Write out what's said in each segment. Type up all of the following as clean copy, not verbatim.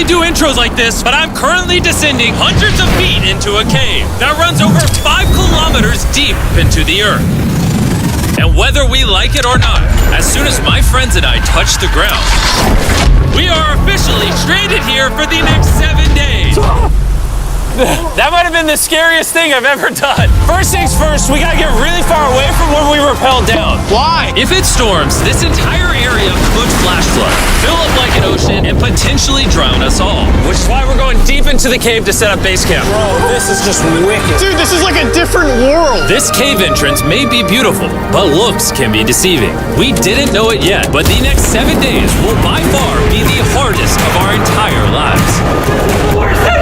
do intros like this, but I'm currently descending hundreds of feet into a cave that runs over 5 kilometers deep into the earth. And whether we like it or not, as soon as my friends and I touch the ground, we are officially stranded here for the next 7 days. That might have been the scariest thing I've ever done. First things first, we gotta get really far away from where we rappelled down. Why? If it storms, this entire area could flash flood, fill up like an ocean, and potentially drown us all. Which is why we're going deep into the cave to set up base camp. Bro, this is just wicked. Dude, this is like a different world. This cave entrance may be beautiful, but looks can be deceiving. We didn't know it yet, but the next 7 days will by far be the hardest of our entire lives. Where's the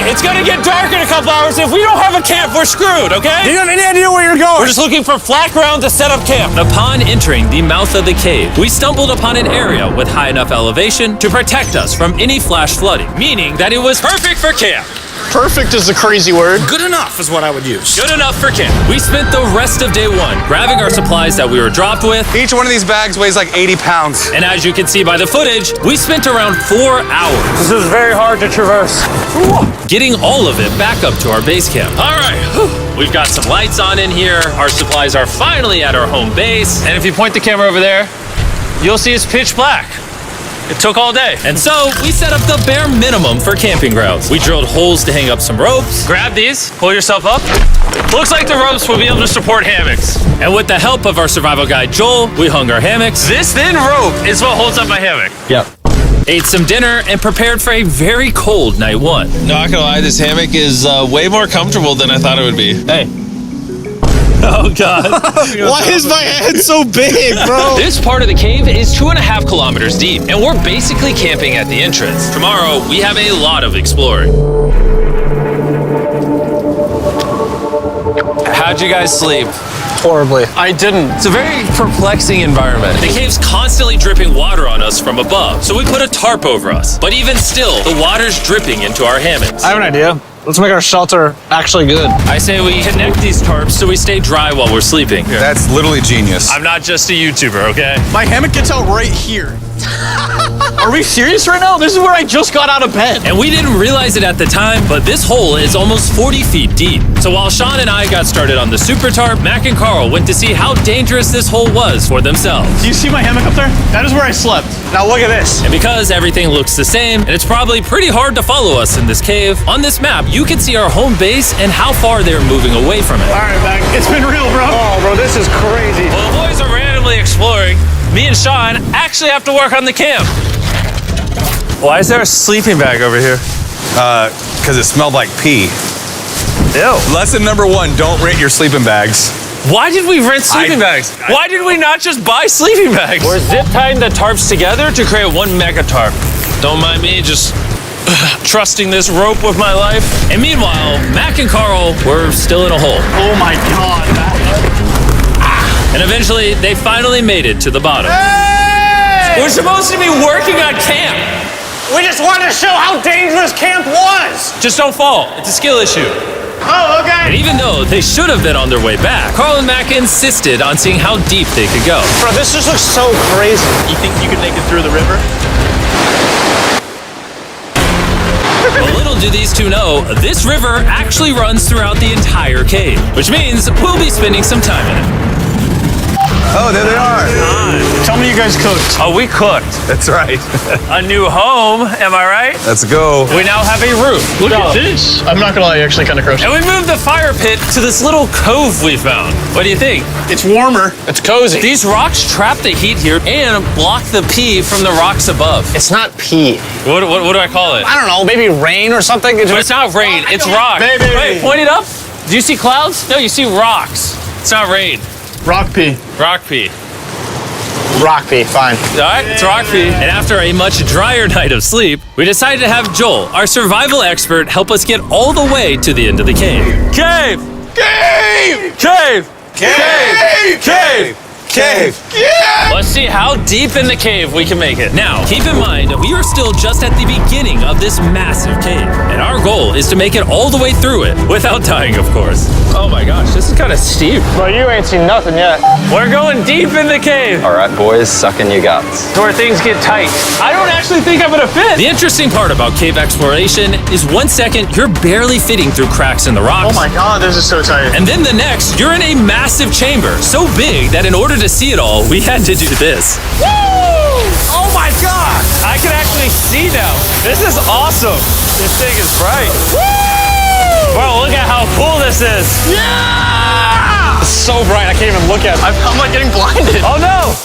It's gonna get dark in a couple hours. If we don't have a camp, we're screwed, okay? Do you have any idea where you're going? We're just looking for flat ground to set up camp. Upon entering the mouth of the cave, we stumbled upon an area with high enough elevation to protect us from any flash flooding, meaning that it was perfect for camp. Perfect is a crazy word. Good enough is what I would use. Good enough for camp. We spent the rest of day one grabbing our supplies that we were dropped with. Each one of these bags weighs like 80 pounds. And as you can see by the footage, we spent around 4 hours. This is very hard to traverse. Getting all of it back up to our base camp. All right, we've got some lights on in here. Our supplies are finally at our home base. And if you point the camera over there, you'll see it's pitch black. It took all day. And so we set up the bare minimum for camping grounds. We drilled holes to hang up some ropes. Grab these, pull yourself up. Looks like the ropes will be able to support hammocks. And with the help of our survival guide, Joel, we hung our hammocks. This thin rope is what holds up my hammock. Yep. Ate some dinner and prepared for a very cold night one. Not gonna lie, this hammock is way more comfortable than I thought it would be. Hey. Oh, God. Why is my head so big, bro? This part of the cave is 2.5 kilometers deep, and we're basically camping at the entrance. Tomorrow, we have a lot of exploring. How'd you guys sleep? Horribly. I didn't. It's a very perplexing environment. The cave's constantly dripping water on us from above, so we put a tarp over us. But even still, the water's dripping into our hammocks. I have an idea. Let's make our shelter actually good. I say we connect these tarps so we stay dry while we're sleeping. That's literally genius. I'm not just a YouTuber, okay? My hammock gets out right here. Are we serious right now? This is where I just got out of bed. And we didn't realize it at the time, but this hole is almost 40 feet deep. So while Sean and I got started on the super tarp, Mac and Carl went to see how dangerous this hole was for themselves. Do you see my hammock up there? That is where I slept. Now look at this. And because everything looks the same, and it's probably pretty hard to follow us in this cave, on this map, you can see our home base and how far they're moving away from it. All right, Mac. It's been real, bro. Oh, bro, this is crazy. While the boys are randomly exploring, me and Sean actually have to work on the camp. Why is there a sleeping bag over here? Because it smelled like pee. Ew. Lesson number 1, don't rent your sleeping bags. Why did we rent sleeping bags? Why did we not just buy sleeping bags? We're zip tying the tarps together to create one mega tarp. Don't mind me just trusting this rope with my life. And meanwhile, Mac and Carl were still in a hole. Oh my God. And eventually, they finally made it to the bottom. Hey! We're supposed to be working on camp. We just wanted to show how dangerous camp was. Just don't fall. It's a skill issue. Oh, okay. And even though they should have been on their way back, Carl and Mac insisted on seeing how deep they could go. Bro, this just looks so crazy. You think you could make it through the river? But little do these two know, this river actually runs throughout the entire cave, which means we'll be spending some time in it. Oh, there they are. Tell me you guys cooked. Oh, we cooked. That's right. A new home, am I right? Let's go. We now have a roof. Look at this. I'm not gonna lie, you're actually kind of gross. And we moved the fire pit to this little cove we found. What do you think? It's warmer. It's cozy. These rocks trap the heat here and block the pee from the rocks above. It's not pee. What do I call it? I don't know, maybe rain or something. But it's not rain, it's rock. Maybe. Wait, point it up. Do you see clouds? No, you see rocks. It's not rain. Rock pee. Rock pee. Rock pee, fine. All right, it's rock pee. And after a much drier night of sleep, we decided to have Joel, our survival expert, help us get all the way to the end of the cave. Cave! Cave! Cave! Cave! Cave! Cave! Let's see how deep in the cave we can make it. Now, keep in mind, we are still just at the beginning of this massive cave, and our goal is to make it all the way through it, without dying, of course. Oh my gosh, this is kind of steep. Bro, you ain't seen nothing yet. We're going deep in the cave. All right, boys, suck in your guts. To where things get tight. I don't actually think I'm gonna fit. The interesting part about cave exploration is 1 second, you're barely fitting through cracks in the rocks. Oh my god, this is so tight. And then the next, you're in a massive chamber, so big that in order to see it all, we had to do this. Woo! Oh my god! I can actually see now. This is awesome. This thing is bright. Woo! Bro, look at how cool this is. Yeah! It's so bright, I can't even look at it. I'm like getting blinded. Oh no!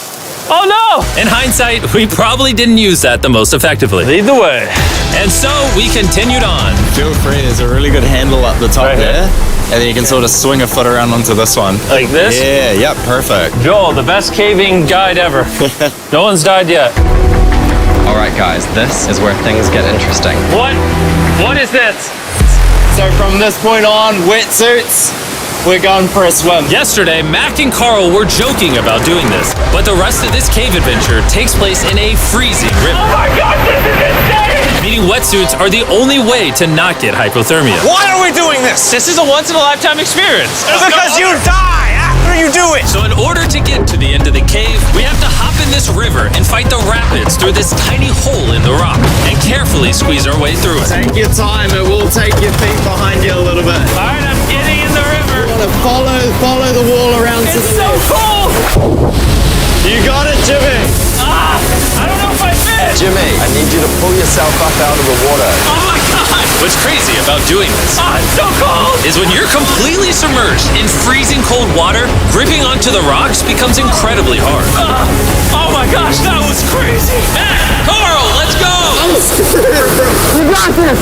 Oh no! In hindsight, we probably didn't use that the most effectively. Lead the way. And so we continued on. Feel free, there's a really good handle up the top Right here? there. And then you can sort of swing a foot around onto this one. Like this? Yeah, yep, perfect. Joel, the best caving guide ever. No one's died yet. All right, guys, this is where things get interesting. What? What is this? So from this point on, wetsuits, we're going for a swim. Yesterday, Mac and Carl were joking about doing this, but the rest of this cave adventure takes place in a freezing river. Oh my god, this is insane! Meaning wetsuits are the only way to not get hypothermia. Why are we doing this? This is a once-in-a-lifetime experience. Because you die after you do it! So in order to get to the end of the cave, we have to hop in this river and fight the rapids through this tiny hole in the rock and carefully squeeze our way through it. Take your time, it will take your feet behind you a little bit. All right, I'm getting in the river. You want to follow the wall around to It's the so left. cold. You got it, Jimmy. I don't know if I fit. Jimmy, I need you to pull yourself up out of the water. Oh my God. What's crazy about doing this It's so cold! is when you're completely submerged in freezing cold water, gripping onto the rocks becomes incredibly hard. Oh my gosh, that was crazy! Mac, Carl, let's go. You got this!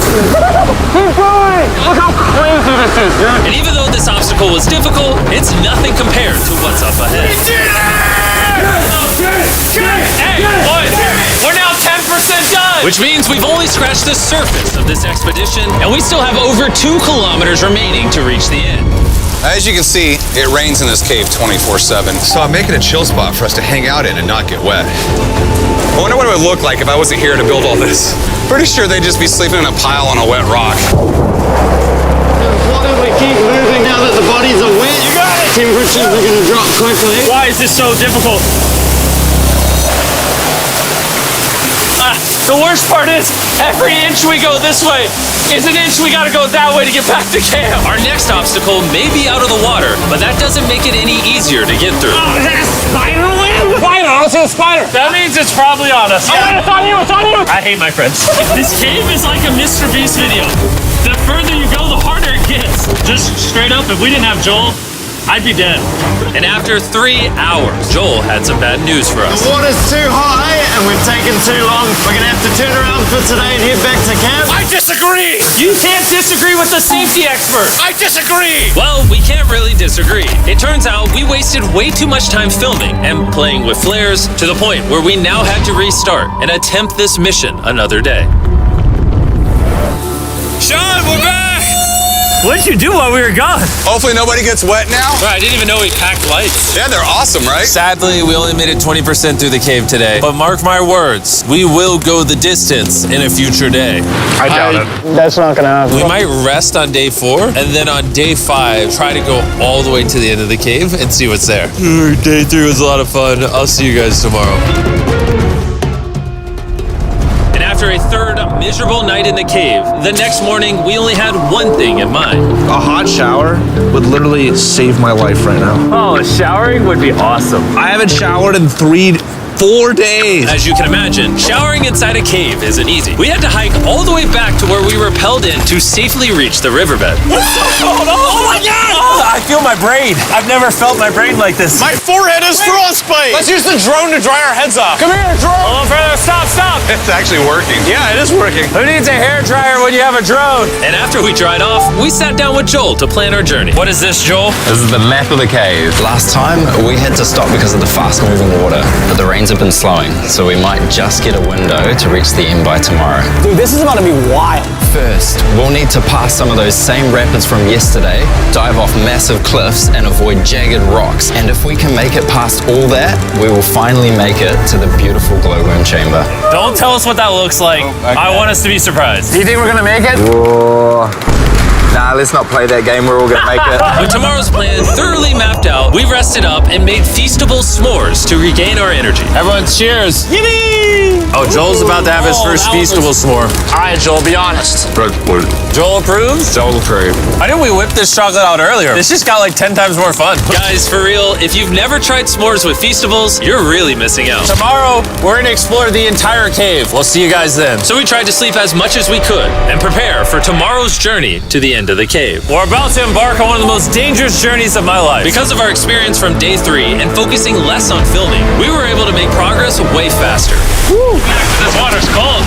Keep going! Look how crazy this is, dude! And even though this obstacle was difficult, it's nothing compared to what's up ahead. Hey, boys, we're now 10% done! Which means we've only scratched the surface of this expedition, and we still have over 2 kilometers remaining to reach the end. As you can see, it rains in this cave 24/7. So I'm making a chill spot for us to hang out in and not get wet. I wonder what it would look like if I wasn't here to build all this. Pretty sure they'd just be sleeping in a pile on a wet rock. Why don't we keep moving now that the bodies are wet? You got it! Temperatures are going to drop quickly. Why is this so difficult? The worst part is, every inch we go this way is an inch we gotta go that way to get back to camp. Our next obstacle may be out of the water, but that doesn't make it any easier to get through. Is that a spider web? Spider, I don't see a spider. That means it's probably on us. Yeah, it's on you, it's on you. I hate my friends. This cave is like a Mr. Beast video. The further you go, the harder it gets. Just straight up, if we didn't have Joel, I'd be dead. And after 3 hours, Joel had some bad news for us. The water's too high and we've taken too long. We're going to have to turn around for today and head back to camp. I disagree. You can't disagree with the safety expert. I disagree. Well, we can't really disagree. It turns out we wasted way too much time filming and playing with flares to the point where we now had to restart and attempt this mission another day. Sean, we're back! What'd you do while we were gone? Hopefully nobody gets wet now. I didn't even know we packed lights. Yeah, they're awesome, right? Sadly, we only made it 20% through the cave today. But mark my words, we will go the distance in a future day. I doubt it. That's not gonna happen. We might rest on day 4, and then on day 5, try to go all the way to the end of the cave and see what's there. Day 3 was a lot of fun. I'll see you guys tomorrow. And after a third miserable night in the cave, the next morning we only had one thing in mind. A hot shower would literally save my life right now. Oh, showering would be awesome. I haven't showered in 4 days. As you can imagine, showering inside a cave isn't easy. We had to hike all the way back to where we rappelled in to safely reach the riverbed. Oh my god! I feel my brain. I've never felt my brain like this. My forehead is frostbite. Let's use the drone to dry our heads off. Come here, drone. Hold on, further. Stop. It's actually working. Yeah, it is working. Who needs a hair dryer when you have a drone? And after we dried off, we sat down with Joel to plan our journey. What is this, Joel? This is the map of the cave. Last time, we had to stop because of the fast-moving water, but the rain trains have been slowing, so we might just get a window to reach the end by tomorrow. Dude, this is about to be wild. First, we'll need to pass some of those same rapids from yesterday, dive off massive cliffs, and avoid jagged rocks. And if we can make it past all that, we will finally make it to the beautiful glowworm chamber. Don't tell us what that looks like. I want us to be surprised. Do you think we're gonna make it? Nah, let's not play that game. We're all gonna make it. With tomorrow's plan thoroughly mapped out, we rested up and made feastable s'mores to regain our energy. Everyone, cheers. Yippee! Oh, Joel's about to have his first feastable s'more. All right, Joel, be honest. Joel approves? Joel approved. Why didn't we whip this chocolate out earlier? This just got like 10 times more fun. Guys, for real, if you've never tried s'mores with Feastables, you're really missing out. Tomorrow, we're gonna explore the entire cave. We'll see you guys then. So we tried to sleep as much as we could and prepare for tomorrow's journey to the end of the cave. We're about to embark on one of the most dangerous journeys of my life. Because of our experience from day 3 and focusing less on filming, we were able to make progress way faster. Woo. This water's cold.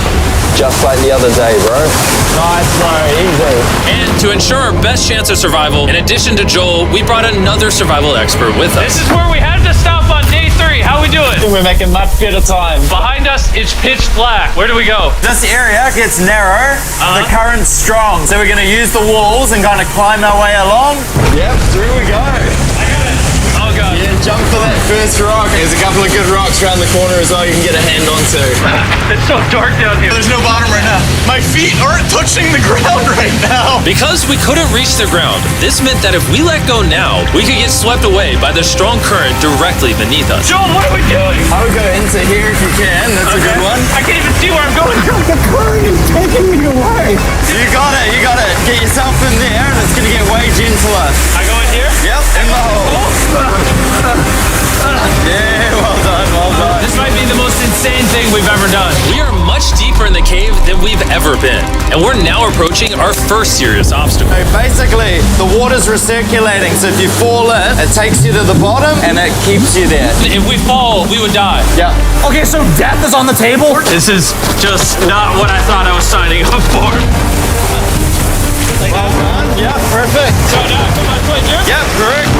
Just like the other day, bro. Nice, bro. Easy. And to ensure our best chance of survival, in addition to Joel, we brought another survival expert with us. This is where we had to stop on day 3. How we doing? We're making much better time. Behind us, it's pitch black. Where do we go? This area gets narrow, the current's strong, so we're gonna use the walls and kind of climb our way along. Yep, through we go. Oh, God. Yeah, jump for that first rock. There's a couple of good rocks around the corner as well you can get a hand onto. It's so dark down here. There's no bottom right now. My feet aren't touching the ground right now. Because we couldn't reach the ground, this meant that if we let go now, we could get swept away by the strong current directly beneath us. Joel, what are we doing? I would go into here if you can. That's a good one. I can't even see where I'm going. The current is taking me away. You got it. You got it. Get yourself in there and it's going to get way gentler. I go in here? Yep, in the hole. Yeah, well done, well done. This might be the most insane thing we've ever done. We are much deeper in the cave than we've ever been, and we're now approaching our first serious obstacle. So basically, the water's recirculating, so if you fall in, it takes you to the bottom and it keeps you there. If we fall, we would die. Yeah. Okay, so death is on the table? This is just not what I thought I was signing up for. Well done. Yeah, perfect. So now, come on, right here? Yep, correct.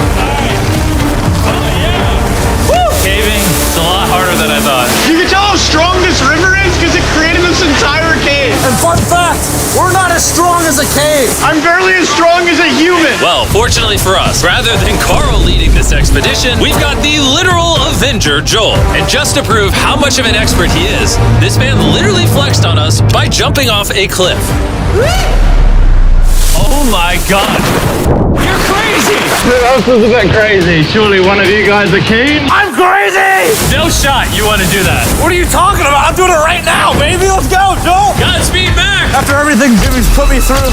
Caving, it's a lot harder than I thought. You can tell how strong this river is because it created this entire cave. And fun fact, we're not as strong as a cave. I'm barely as strong as a human. Well, fortunately for us, rather than Carl leading this expedition, we've got the literal Avenger, Joel. And just to prove how much of an expert he is, this man literally flexed on us by jumping off a cliff. Oh my God. You're crazy. This is a bit crazy. Surely one of you guys are keen? I'm crazy! No shot you want to do that. What are you talking about? I'm doing it right now, baby. Let's go, Joel. Godspeed, Mac! After everything Jimmy's put me through,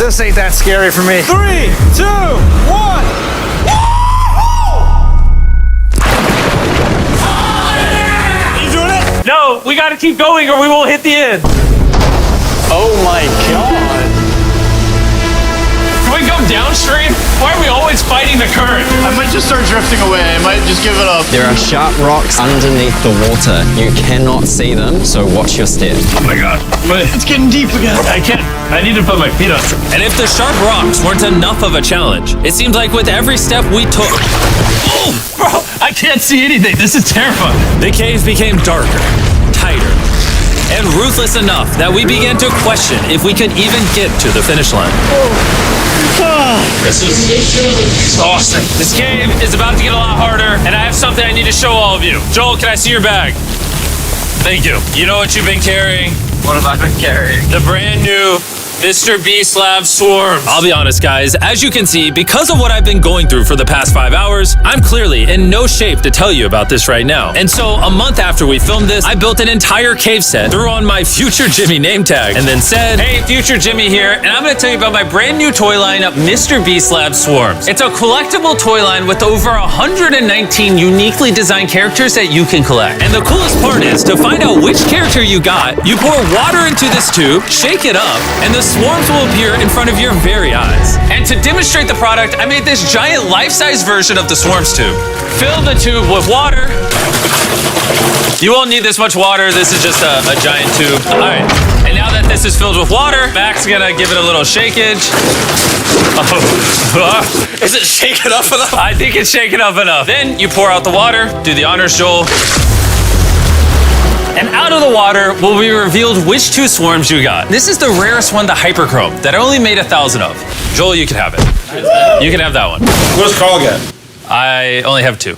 this ain't that scary for me. 3, 2, 1. You doing it? No, we got to keep going or we won't hit the end. Oh my God. Can we go downstream? Why are we always fighting the current? I might just start drifting away. I might just give it up. There are sharp rocks underneath the water. You cannot see them, so watch your step. Oh my God. It's getting deep again. I can't. I need to put my feet on. And if the sharp rocks weren't enough of a challenge, it seemed like with every step we took, Oh, bro, I can't see anything. This is terrifying. the cave became darker, tighter, and ruthless enough that we began to question if we could even get to the finish line. This is exhausting. This cave is about to get a lot harder, and I have something I need to show all of you. Joel, can I see your bag? Thank you. You know what you've been carrying? What have I been carrying? The brand new Mr. Beast Lab Swarms. I'll be honest, guys, as you can see, because of what I've been going through for the past 5 hours, I'm clearly in no shape to tell you about this right now. And so, a month after we filmed this, I built an entire cave set, threw on my Future Jimmy name tag, and then said, "Hey, Future Jimmy here, and I'm gonna tell you about my brand new toy line, Mr. Beast Lab Swarms. It's a collectible toy line with over 119 uniquely designed characters that you can collect. And the coolest part is, to find out which character you got, you pour water into this tube, shake it up, and the swarms will appear in front of your very eyes. And to demonstrate the product, I made this giant life-size version of the swarms tube. Fill the tube with water. You won't need this much water. This is just a giant tube. All right. And now that this is filled with water, Mac's gonna give it a little shakeage. Oh. Is it shaken up enough? I think it's shaken up enough. Then you pour out the water. Do the honors, Joel. And out of the water will be revealed which 2 swarms you got. This is the rarest one, the Hyperchrome, that I only made 1,000 of. Joel, you can have it. You can have that one. Where's Carl get? I only have 2.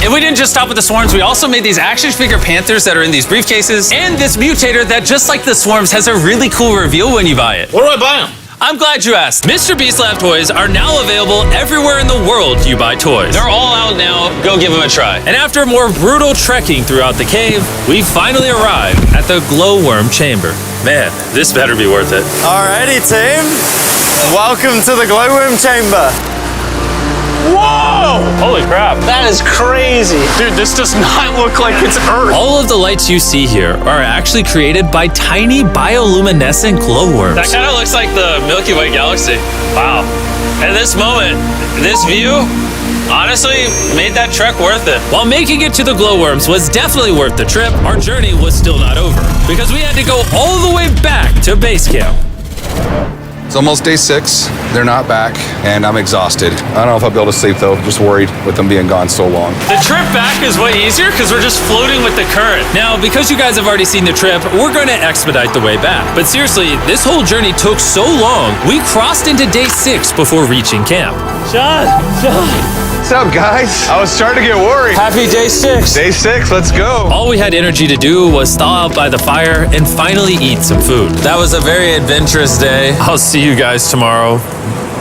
And we didn't just stop with the swarms, we also made these action figure panthers that are in these briefcases, and this mutator that, just like the swarms, has a really cool reveal when you buy it. Where do I buy them? I'm glad you asked. Mr. Beast Lab toys are now available everywhere in the world you buy toys. They're all out now, go give them a try. And after more brutal trekking throughout the cave, we finally arrived at the glowworm chamber. Man, this better be worth it. Alrighty, team. Welcome to the glowworm chamber. Whoa! Holy crap. That is crazy. Dude, this does not look like it's Earth. All of the lights you see here are actually created by tiny bioluminescent glowworms. That kind of looks like the Milky Way galaxy. Wow. At this moment, this view, honestly, made that trek worth it. While making it to the glowworms was definitely worth the trip, our journey was still not over, because we had to go all the way back to base camp. It's almost day 6. They're not back, and I'm exhausted. I don't know if I'll be able to sleep though. Just worried with them being gone so long. The trip back is way easier because we're just floating with the current. Now, because you guys have already seen the trip, we're going to expedite the way back. But seriously, this whole journey took so long, we crossed into day 6 before reaching camp. John. What's up, guys? I was starting to get worried. Happy day 6. Day 6, let's go. All we had energy to do was thaw out by the fire and finally eat some food. That was a very adventurous day. I'll see you guys tomorrow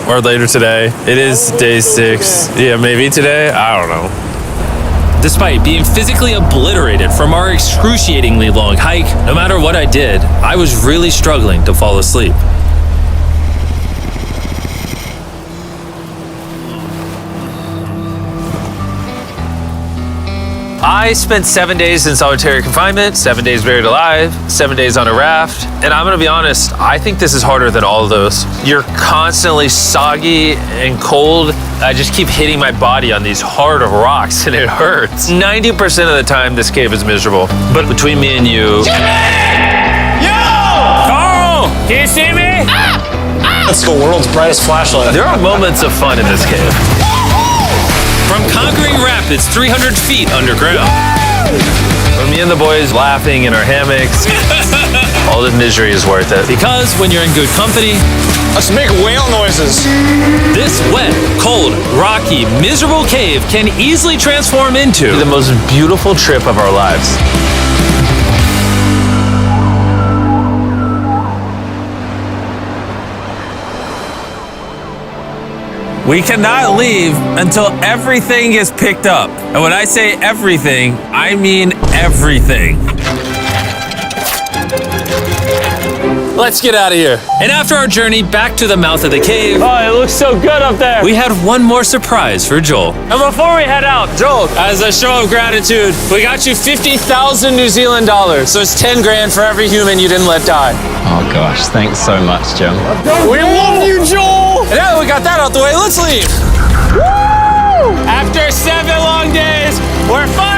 or later today. It is day 6. Yeah, maybe today. I don't know. Despite being physically obliterated from our excruciatingly long hike, no matter what I did, I was really struggling to fall asleep. I spent 7 days in solitary confinement, 7 days buried alive, 7 days on a raft, and I'm gonna be honest, I think this is harder than all of those. You're constantly soggy and cold. I just keep hitting my body on these hard rocks and it hurts. 90% of the time, this cave is miserable. But between me and you... Carl! Can you see me? That's the world's brightest flashlight. There are moments of fun in this cave. From conquering rapids 300 feet underground. From me and the boys laughing in our hammocks. All the misery is worth it. Because when you're in good company, Let's make whale noises. this wet, cold, rocky, miserable cave can easily transform into the most beautiful trip of our lives. We cannot leave until everything is picked up. And when I say everything, I mean everything. Let's get out of here. And after our journey back to the mouth of the cave, Oh, it looks so good up there. we had one more surprise for Joel. And before we head out, Joel, as a show of gratitude, we got you 50,000 New Zealand dollars. So it's 10 grand for every human you didn't let die. Oh gosh, thanks so much, Jim. We love you, Joel! And now that we got that out the way, let's leave. Woo! After 7 long days, we're finally